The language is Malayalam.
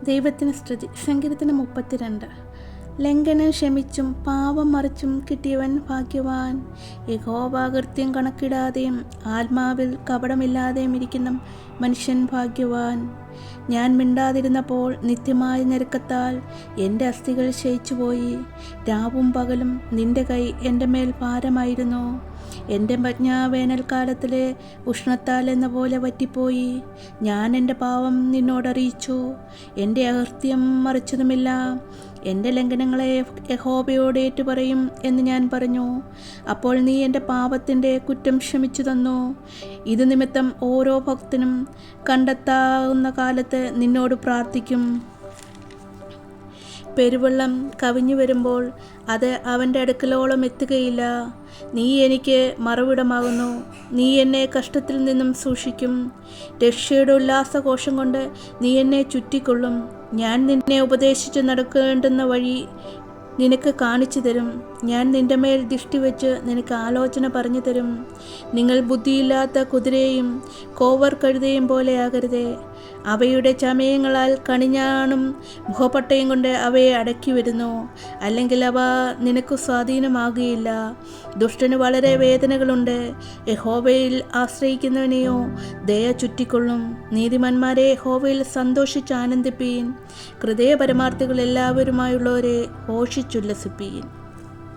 ദൈവത്തിന് സ്തുതി. സങ്കീർത്തനം 32. ലംഘനം ക്ഷമിച്ചും പാപം മറിച്ചും കിട്ടിയവൻ ഭാഗ്യവാൻ. യഹോവാകൃത്യം കണക്കിടാതെയും ആത്മാവിൽ കപടമില്ലാതെയും ഇരിക്കുന്ന മനുഷ്യൻ ഭാഗ്യവാൻ. ഞാൻ മിണ്ടാതിരുന്നപ്പോൾ നിത്യമായ ഞെരുക്കത്താൽ എൻ്റെ അസ്ഥികൾ ക്ഷയിച്ചുപോയി. രാവും പകലും നിന്റെ കൈ എൻ്റെ മേൽ ഭാരമായിരുന്നു. എൻ്റെ പ്രജ്ഞ വേനൽക്കാലത്തിലെ ഉഷ്ണത്താൽ എന്ന പോലെ വറ്റിപ്പോയി. ഞാൻ എൻ്റെ പാവം നിന്നോടറിയിച്ചു, എൻ്റെ അകൃത്യം മറിച്ചതുമില്ല. എൻ്റെ ലംഘനങ്ങളെ യഹോവയോട് ഏറ്റുപറയും എന്ന് ഞാൻ പറഞ്ഞു. അപ്പോൾ നീ എൻ്റെ പാപത്തിൻ്റെ കുറ്റം ക്ഷമിച്ചു തന്നു. ഇത് നിമിത്തം ഓരോ ഭക്തനും കണ്ടെത്താവുന്ന കാലത്ത് നിന്നോട് പ്രാർത്ഥിക്കും. പെരുവെള്ളം കവിഞ്ഞു വരുമ്പോൾ അത് അവൻ്റെ അടുക്കലോളം എത്തുകയില്ല. നീ എനിക്ക് മറവിടമാകുന്നു. നീ എന്നെ കഷ്ടത്തിൽ നിന്നും സൂക്ഷിക്കും. രക്ഷയുടെ ഉല്ലാസഘോഷം കൊണ്ട് നീ എന്നെ ചുറ്റിക്കൊള്ളും. ഞാൻ നിന്നെ ഉപദേശിച്ച് നടക്കേണ്ടുന്ന വഴി നിനക്ക് കാണിച്ചു തരും. ഞാൻ നിന്റെ മേൽ ദൃഷ്ടി വെച്ച് നിനക്ക് ആലോചന പറഞ്ഞു തരും. നിങ്ങൾ ബുദ്ധിയില്ലാത്ത കുതിരയും കോവർ കഴുതയും പോലെ ആകരുതേ. അവയുടെ ചമയങ്ങളാൽ കണിഞ്ഞാണും മുഖപ്പട്ടയും കൊണ്ട് അവയെ അടക്കി വരുന്നു. അല്ലെങ്കിൽ അവ നിനക്ക് സ്വാധീനമാകുകയില്ല. ദുഷ്ടന് വളരെ വേദനകളുണ്ട്. യഹോവയിൽ ആശ്രയിക്കുന്നവനെയോ ദയ ചുറ്റിക്കൊള്ളും. നീതിമാന്മാരെ യഹോവയിൽ സന്തോഷിച്ച് ആനന്ദിപ്പീൻ. ഹൃദയ പരമാർത്ഥികൾ എല്ലാവരുമായുള്ളവരെ ഘോഷിച്ചുല്ലസിപ്പീൻ.